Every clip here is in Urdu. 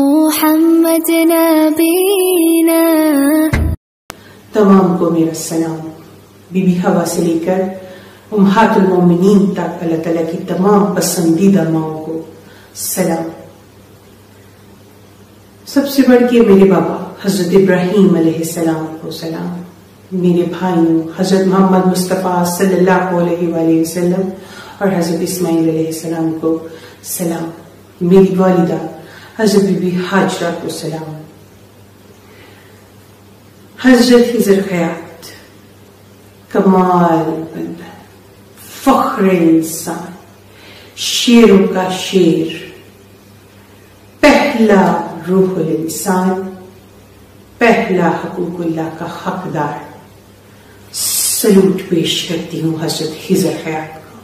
محمد نبینا۔ تمام کو میرا سلام۔ بی بی حوا سے لے کر امہات المومنین تک اللہ تعالیٰ کی تمام پسندیدہ ماؤں کو سلام۔ سب سے بڑھ کے میرے بابا حضرت ابراہیم علیہ السلام کو سلام، میرے بھائیوں حضرت محمد مصطفیٰ صلی اللہ علیہ وآلہ وسلم اور حضرت اسماعیل علیہ السلام کو سلام، میری والدہ حضرت بی بی ہاجرہ کو سلام۔ حضرت خضر حیات کمال بندہ، فخر انسان، شیروں کا شیر، پہلا روح الانسان، پہلا حقوق اللہ کا حقدار، سلوٹ پیش کرتی ہوں حضرت خضر حیات کو۔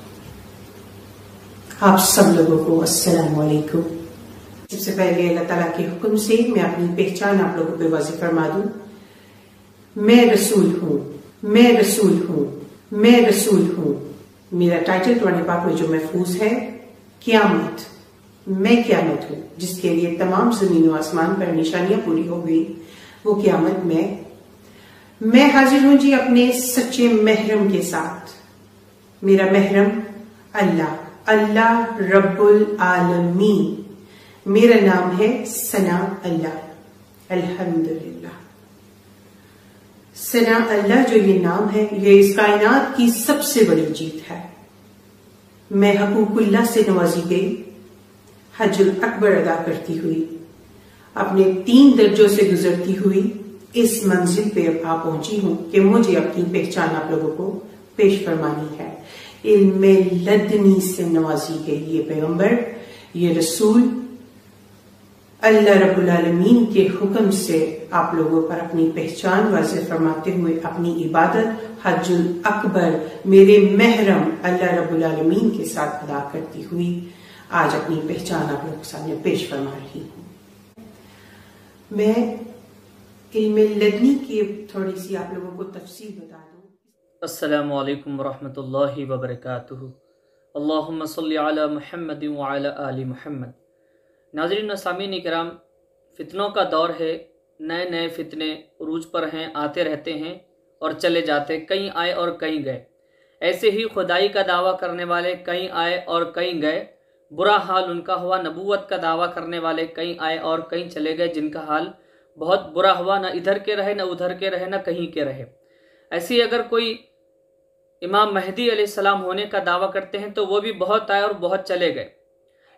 آپ سب لوگوں کو السلام علیکم۔ سب سے پہلے اللہ تعالیٰ کے حکم سے میں اپنی پہچان آپ لوگوں پہ واضح فرما دوں۔ میں رسول ہوں، میں رسول ہوں، میں رسول ہوں۔ میرا ٹائٹل قرآن پاک میں جو محفوظ ہے، قیامت، میں قیامت ہوں، جس کے لیے تمام زمین و آسمان پر نشانیاں پوری ہو گئی، وہ قیامت میں حاضر ہوں جی اپنے سچے محرم کے ساتھ۔ میرا محرم اللہ، اللہ رب العالمین۔ میرا نام ہے ثنا اللہ، الحمدللہ۔ ثنا اللہ جو یہ نام ہے، یہ اس کائنات کی سب سے بڑی جیت ہے۔ میں حقوق اللہ سے نوازی گئی، حج الاکبر ادا کرتی ہوئی، اپنے 3 درجوں سے گزرتی ہوئی اس منزل پہ اب آ پہنچی ہوں کہ مجھے اپنی پہچان آپ لوگوں کو پیش فرمانی ہے۔ علم لدنی سے نوازی گئی یہ پیغمبر، یہ رسول، اللہ رب العالمین کے حکم سے آپ لوگوں پر اپنی پہچان واضح فرماتے ہوئے اپنی عبادت حج الاکبر میرے محرم اللہ رب العالمین کے ساتھ ادا کرتی ہوئی آج اپنی پہچان آپ لوگوں کے سامنے پیش فرما رہی ہوں۔ میں علم لدنی کی تھوڑی سی آپ لوگوں کو تفصیل بتا دوں۔ السلام علیکم ورحمۃ اللہ وبرکاتہ۔ اللہم صلی علی محمد وعلی آل محمد۔ ناظرین و سامعین کرام، فتنوں کا دور ہے، نئے نئے فتنے عروج پر ہیں، آتے رہتے ہیں اور چلے جاتے، کہیں آئے اور کہیں گئے۔ ایسے ہی خدائی کا دعویٰ کرنے والے کہیں آئے اور کہیں گئے، برا حال ان کا ہوا۔ نبوت کا دعویٰ کرنے والے کہیں آئے اور کہیں چلے گئے، جن کا حال بہت برا ہوا، نہ ادھر کے رہے نہ ادھر کے رہے نہ کہیں کے رہے۔ ایسی اگر کوئی امام مہدی علیہ السلام ہونے کا دعویٰ کرتے ہیں تو وہ بھی بہت آئے اور بہت چلے گئے۔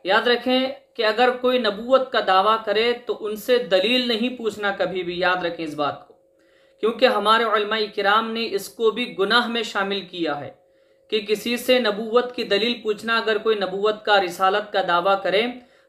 یاد رکھیں کہ اگر کوئی نبوت کا دعویٰ کرے تو ان سے دلیل نہیں پوچھنا کبھی بھی، یاد رکھیں اس بات کو، کیونکہ ہمارے علماء کرام نے اس کو بھی گناہ میں شامل کیا ہے کہ کسی سے نبوت کی دلیل پوچھنا۔ اگر کوئی نبوت کا رسالت کا دعویٰ کرے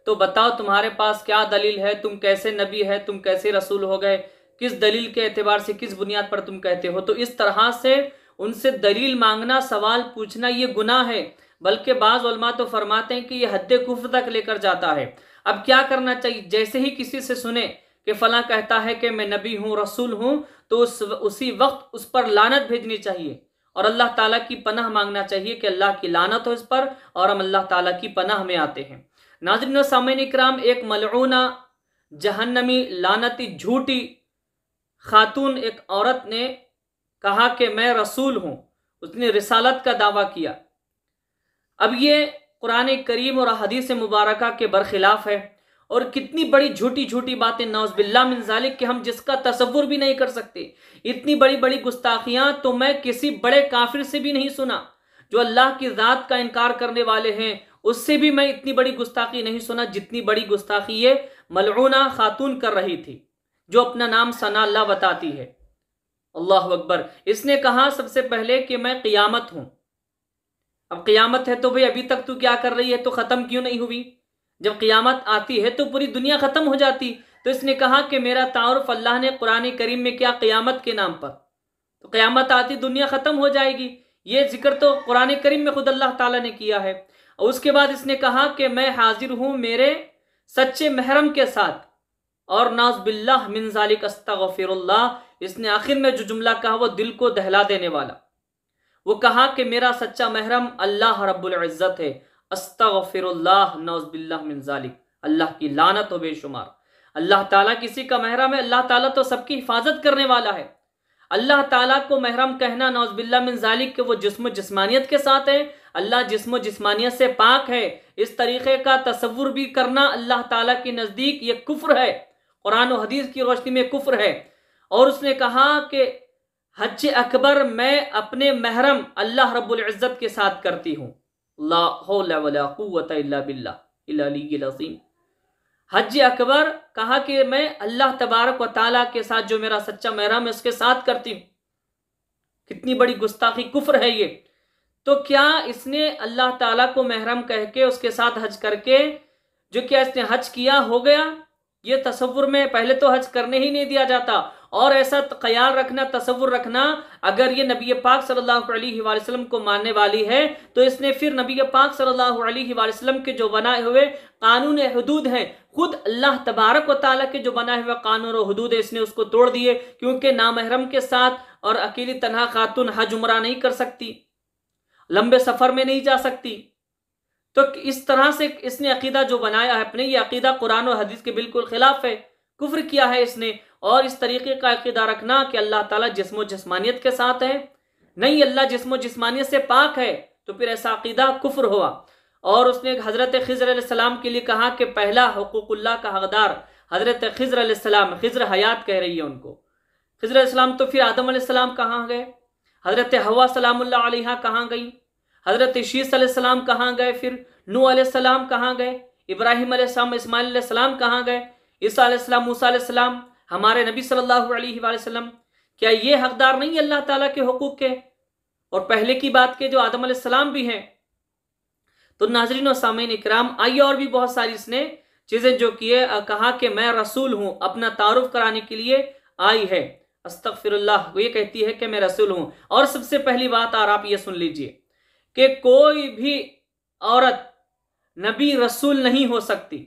تو بتاؤ تمہارے پاس کیا دلیل ہے، تم کیسے نبی ہے، تم کیسے رسول ہو گئے، کس دلیل کے اعتبار سے، کس بنیاد پر تم کہتے ہو۔ تو اس طرح سے ان سے دلیل مانگنا، سوال پوچھنا یہ گناہ ہے، بلکہ بعض علماء تو فرماتے ہیں کہ یہ حد کفر تک لے کر جاتا ہے۔ اب کیا کرنا چاہیے؟ جیسے ہی کسی سے سنے کہ فلاں کہتا ہے کہ میں نبی ہوں، رسول ہوں، تو اسی وقت اس پر لعنت بھیجنی چاہیے اور اللہ تعالیٰ کی پناہ مانگنا چاہیے کہ اللہ کی لعنت ہو اس پر، اور ہم اللہ تعالیٰ کی پناہ میں آتے ہیں۔ ناظرین و سامعین اکرام، ایک ملعونہ جہنمی لعنتی جھوٹی خاتون، ایک عورت نے کہا کہ میں رسول ہوں، اس نے رسالت کا دعویٰ کیا۔ اب یہ قرآن کریم اور حدیث مبارکہ کے برخلاف ہے، اور کتنی بڑی جھوٹی جھوٹی باتیں، نعوذ باللہ من ذالک، کہ ہم جس کا تصور بھی نہیں کر سکتے۔ اتنی بڑی بڑی گستاخیاں تو میں کسی بڑے کافر سے بھی نہیں سنا، جو اللہ کی ذات کا انکار کرنے والے ہیں اس سے بھی میں اتنی بڑی گستاخی نہیں سنا جتنی بڑی گستاخی یہ ملعونہ خاتون کر رہی تھی، جو اپنا نام ثنا اللہ بتاتی ہے۔ اللہ اکبر۔ اس نے کہا سب سے پہلے کہ میں قیامت ہوں۔ اب قیامت ہے تو بھئی ابھی تک تو کیا کر رہی ہے، تو ختم کیوں نہیں ہوئی؟ جب قیامت آتی ہے تو پوری دنیا ختم ہو جاتی۔ تو اس نے کہا کہ میرا تعارف اللہ نے قرآن کریم میں کیا، قیامت کے نام پر، تو قیامت آتی دنیا ختم ہو جائے گی، یہ ذکر تو قرآن کریم میں خود اللہ تعالیٰ نے کیا ہے۔ اور اس کے بعد اس نے کہا کہ میں حاضر ہوں میرے سچے محرم کے ساتھ، اور نعوذ باللہ من ذالک استغفر اللہ۔ اس نے آخر میں جو جملہ کہا وہ دل کو دہلا دینے والا، وہ کہا کہ میرا سچا محرم اللہ رب العزت ہے، استغفر اللہ، نعوذ باللہ من ذالک، اللہ کی لعنت ہو بے شمار۔ اللہ تعالیٰ کسی کا محرم ہے؟ اللہ تعالیٰ تو سب کی حفاظت کرنے والا ہے۔ اللہ تعالیٰ کو محرم کہنا نعوذ باللہ من ذالک کہ وہ جسم و جسمانیت کے ساتھ ہے، اللہ جسم و جسمانیت سے پاک ہے، اس طریقے کا تصور بھی کرنا اللہ تعالیٰ کے نزدیک یہ کفر ہے، قرآن و حدیث کی روشنی میں کفر ہے۔ اور اس نے کہا کہ حج اکبر میں اپنے محرم اللہ رب العزت کے ساتھ کرتی ہوں، لا حول ولا قوت الا باللہ العلی العظیم۔ حج اکبر کہا کہ میں اللہ تبارک و تعالیٰ کے ساتھ جو میرا سچا محرم ہے اس کے ساتھ کرتی ہوں۔ کتنی بڑی گستاخی کفر ہے یہ۔ تو کیا اس نے اللہ تعالیٰ کو محرم کہہ کے اس کے ساتھ حج کر کے جو کیا اس نے حج کیا ہو گیا؟ یہ تصور میں پہلے تو حج کرنے ہی نہیں دیا جاتا، اور ایسا خیال رکھنا، تصور رکھنا اگر یہ نبی پاک صلی اللہ علیہ وآلہ وسلم کو ماننے والی ہے تو اس نے پھر نبی پاک صلی اللہ علیہ وآلہ وسلم کے جو بنائے ہوئے قانون حدود ہیں، خود اللہ تبارک و تعالیٰ کے جو بنائے ہوئے قانون و حدود ہیں، اس نے اس کو توڑ دیے، کیونکہ نامحرم کے ساتھ اور اکیلی تنہا خاتون حج عمرہ نہیں کر سکتی، لمبے سفر میں نہیں جا سکتی۔ تو اس طرح سے اس نے عقیدہ جو بنایا ہے اپنے، یہ عقیدہ قرآن و حدیث کے بالکل خلاف ہے، کفر کیا ہے اس نے۔ اور اس طریقے کا عقیدہ رکھنا کہ اللہ تعالیٰ جسم و جسمانیت کے ساتھ ہے، نہیں، اللہ جسم و جسمانیت سے پاک ہے، تو پھر ایسا عقیدہ کفر ہوا۔ اور اس نے حضرت خضر علیہ السلام کے لیے کہا کہ پہلا حقوق اللہ کا حقدار حضرت خضر علیہ السلام، خضر حیات کہہ رہی ہے ان کو، خضر علیہ السلام۔ تو پھر آدم علیہ السلام کہاں گئے؟ حضرت حوا سلام اللہ علیہا کہاں گئی؟ حضرت شیس علیہ السلام کہاں گئے؟ پھر نوح علیہ السلام کہاں گئے؟ ابراہیم علیہ السلام، اسماعیل علیہ السلام کہاں گئے؟ عیسیٰ علیہ السلام، موسیٰ علیہ السلام، ہمارے نبی صلی اللہ علیہ وآلہ وسلم، کیا یہ حقدار نہیں اللہ تعالیٰ کے حقوق کے؟ اور پہلے کی بات کے جو آدم علیہ السلام بھی ہیں۔ تو ناظرین و سامعین اکرام، آئیے اور بھی بہت ساری اس نے چیزیں جو کیے، کہا کہ میں رسول ہوں، اپنا تعارف کرانے کے لیے آئی ہے، استغفر اللہ، وہ یہ کہتی ہے کہ میں رسول ہوں۔ اور سب سے پہلی بات اور آپ یہ سن لیجئے کہ کوئی بھی عورت نبی رسول نہیں ہو سکتی۔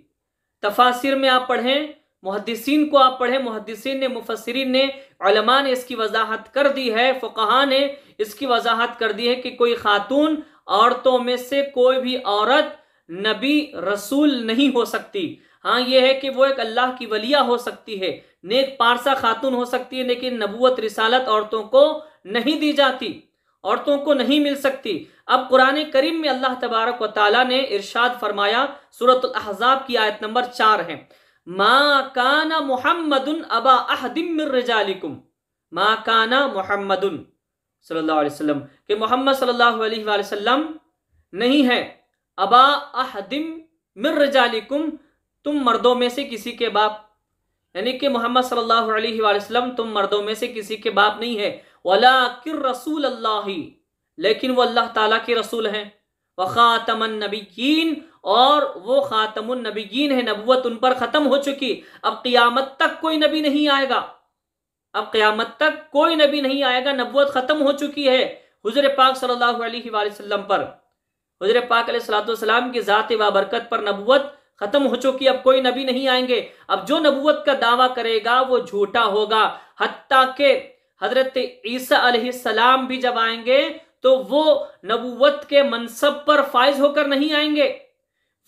تفاسیر میں آپ پڑھیں، محدثین کو آپ پڑھیں، محدثین نے، مفسرین نے، علماء نے اس کی وضاحت کر دی ہے، فقہاء نے اس کی وضاحت کر دی ہے کہ کوئی خاتون، عورتوں میں سے کوئی بھی عورت نبی رسول نہیں ہو سکتی۔ ہاں یہ ہے کہ وہ ایک اللہ کی ولیہ ہو سکتی ہے، نیک پارسا خاتون ہو سکتی ہے، لیکن نبوت رسالت عورتوں کو نہیں دی جاتی، عورتوں کو نہیں مل سکتی۔ اب قرآن کریم میں اللہ تبارک و تعالیٰ نے ارشاد فرمایا، سورۃ الاحزاب کی آیت نمبر 4 ہے، ما کان محمد ابا احد من رجالکم، ما کان محمد صلی اللہ علیہ وسلم، کہ محمد صلی اللہ علیہ وآلہ وسلم نہیں ہے ابا احد من رجالکم، تم مردوں میں سے کسی کے باپ، یعنی کہ محمد صلی اللہ علیہ وآلہ وسلم تم مردوں میں سے کسی کے باپ نہیں ہے، وَلَٰكِن رسول اللہ، لیکن وہ اللہ تعالیٰ کے رسول ہیں، وَخَاتَمَ النَّبِيِّينَ، اور وہ خاتم النبیین ہے، نبوت ان پر ختم ہو چکی، اب قیامت تک کوئی نبی نہیں آئے گا، اب قیامت تک کوئی نبی نہیں آئے گا، نبوت ختم ہو چکی ہے حضور پاک صلی اللہ علیہ وآلہ وسلم پر، حضور پاک علیہ السلام کی ذات بابرکت پر نبوت ختم ہو چکی، اب کوئی نبی نہیں آئیں گے۔ اب جو نبوت کا دعویٰ کرے گا وہ جھوٹا ہوگا، حتیٰ کہ حضرت عیسیٰ علیہ السلام بھی جب آئیں گے تو وہ نبوت کے منصب پر فائز ہو کر نہیں آئیں گے،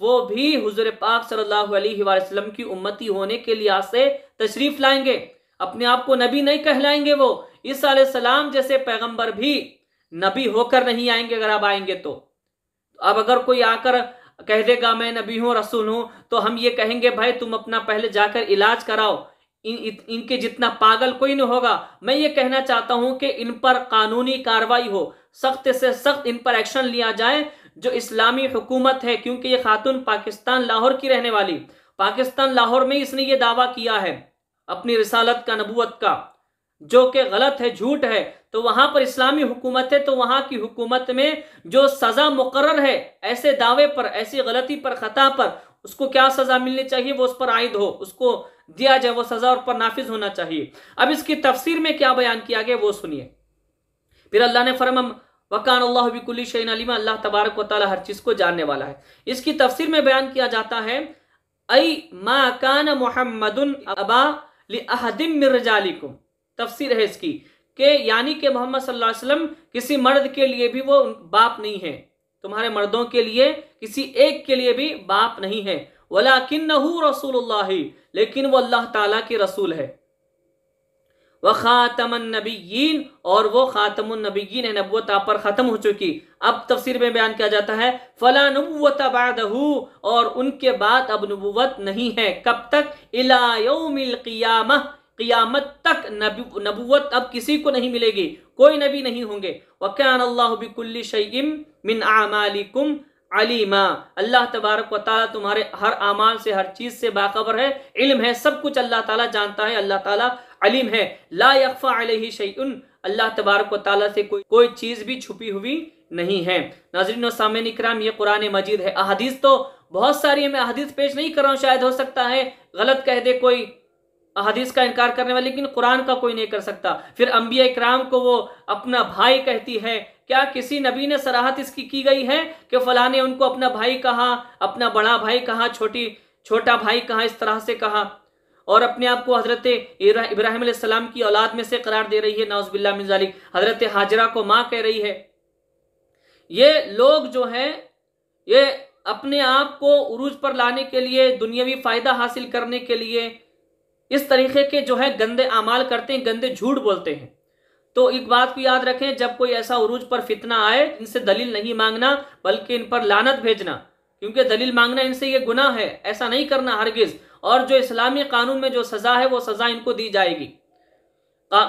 وہ بھی حضور پاک صلی اللہ علیہ وآلہ وسلم کی امتی ہونے کے لحاظ سے تشریف لائیں گے، اپنے آپ کو نبی نہیں کہلائیں گے، وہ عیسیٰ علیہ السلام جیسے پیغمبر بھی نبی ہو کر نہیں آئیں گے۔ اگر آپ آئیں گے تو اب اگر کوئی آ کر کہہ دے گا میں نبی ہوں، رسول ہوں، تو ہم یہ کہیں گے بھائی تم اپنا پہلے جا کر علاج کراؤ، ان کے جتنا پاگل کوئی نہیں ہوگا۔ میں یہ کہنا چاہتا ہوں کہ ان پر قانونی کارروائی ہو، سخت سے سخت ان پر ایکشن لیا جائے، جو اسلامی حکومت ہے، کیونکہ یہ خاتون پاکستان لاہور کی رہنے والی، پاکستان لاہور میں اس نے یہ دعویٰ کیا ہے اپنی رسالت کا، نبوت کا، جو کہ غلط ہے، جھوٹ ہے، تو وہاں پر اسلامی حکومت ہے، تو وہاں کی حکومت میں جو سزا مقرر ہے ایسے دعوے پر، ایسی غلطی پر، خطا پر، اس کو کیا سزا ملنی چاہیے وہ اس پر عائد ہو، اس کو دیا جائے، وہ سزا اور پر نافذ ہونا چاہیے۔ اب اس کی تفسیر میں کیا بیان کیا گیا وہ سنیے۔ پھر اللہ نے فرمایا وَكَانَ اللَّهُ بِكُلِّ شَيْءٍ عَلِيمًا، اللہ تبارک و تعالیٰ ہر چیز کو جاننے والا ہے۔ اس کی تفسیر میں بیان کیا جاتا ہے اَيْ مَا كَانَ مُحَمَّدٌ أَبَا لِأَحَدٍ مِّن رِجَالِكُمْ، تفسیر ہے اس کی کہ یعنی کہ محمد صلی اللہ علیہ وسلم کسی مرد کے لیے بھی وہ باپ نہیں ہے، تمہارے مردوں کے لیے کسی ایک کے لیے بھی باپ نہیں ہے، وَلَكِنَّهُ رَسُولُ اللَّهِ، لیکن وہ اللہ تعالیٰ کے رسول ہے۔ وخاتم النبیین، اور وہ خاتم النبیین ہے، نبوت آپ پر ختم ہو چکی۔ اب تفسیر میں بیان کیا جاتا ہے فلا نبوت بعدہ، اور ان کے بعد اب نبوت نہیں ہے۔ کب تک؟ الی یوم القیامہ، قیامت تک نبوت اب کسی کو نہیں ملے گی، کوئی نبی نہیں ہوں گے۔ وَكَانَ اللَّهُ بِكُلِّ شَيْءٍ مِّنْ أَعْمَالِكُمْ علیما، اللہ تبارک و تعالیٰ تمہارے ہر اعمال سے، ہر چیز سے باخبر ہے، علم ہے، سب کچھ اللہ تعالیٰ جانتا ہے، اللہ تعالیٰ علیم ہے۔ لا یخفی علیہ شیء، اللہ تبارک و تعالیٰ سے کوئی چیز بھی چھپی ہوئی نہیں ہے۔ ناظرین و سامعین اکرام، یہ قرآن مجید ہے۔ احادیث تو بہت ساری، میں احادیث پیش نہیں کر رہا ہوں، شاید ہو سکتا ہے غلط کہہ دے کوئی احادیث کا انکار کرنے والا، لیکن قرآن کا کوئی نہیں کر سکتا۔ پھر انبیاء اکرام کو وہ اپنا بھائی کہتی ہے، کیا کسی نبی نے صراحت اس کی گئی ہے کہ فلاں نے ان کو اپنا بھائی کہا، اپنا بڑا بھائی کہا، چھوٹا بھائی کہا، اس طرح سے کہا، اور اپنے آپ کو حضرت ابراہیم علیہ السلام کی اولاد میں سے قرار دے رہی ہے، نعوذ باللہ من ذالک، حضرت ہاجرہ کو ماں کہہ رہی ہے۔ یہ لوگ جو ہیں، یہ اپنے آپ کو عروج پر لانے کے لیے، دنیاوی فائدہ حاصل کرنے کے لیے اس طریقے کے جو ہے گندے اعمال کرتے ہیں، گندے جھوٹ بولتے ہیں۔ تو ایک بات کو یاد رکھیں، جب کوئی ایسا عروج پر فتنہ آئے، ان سے دلیل نہیں مانگنا بلکہ ان پر لعنت بھیجنا، کیونکہ دلیل مانگنا ان سے یہ گناہ ہے، ایسا نہیں کرنا ہرگز۔ اور جو اسلامی قانون میں جو سزا ہے وہ سزا ان کو دی جائے گی۔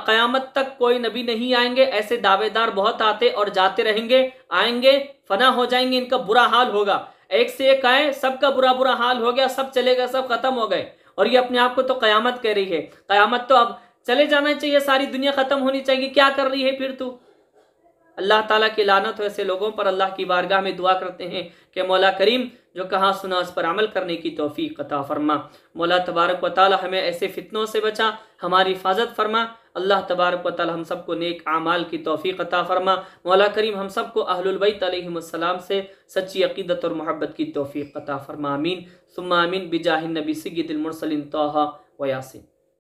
قیامت تک کوئی نبی نہیں آئیں گے، ایسے دعوے دار بہت آتے اور جاتے رہیں گے، آئیں گے فنا ہو جائیں گے، ان کا برا حال ہوگا، ایک سے ایک آئے، سب کا برا حال ہو گیا، سب چلے گئے، سب ختم ہو گئے، اور یہ اپنے آپ کو تو قیامت کہہ رہی ہے۔ قیامت تو اب چلے جانا چاہیے، ساری دنیا ختم ہونی چاہیے، کیا کر رہی ہے پھر تو؟ اللہ تعالیٰ کی لعنت ہو ایسے لوگوں پر۔ اللہ کی بارگاہ میں دعا کرتے ہیں کہ مولا کریم جو کہا سنا اس پر عمل کرنے کی توفیق عطا فرما۔ مولا تبارک و تعالیٰ ہمیں ایسے فتنوں سے بچا، ہماری حفاظت فرما۔ اللہ تبارک و تعالیٰ ہم سب کو نیک اعمال کی توفیق عطا فرما۔ مولا کریم ہم سب کو اہل البیت علیہم السلام سے سچی عقیدت اور محبت کی توفیق عطا فرما۔ آمین ثم آمین بجاہ النبی سید المرسلین طہ و یاسین۔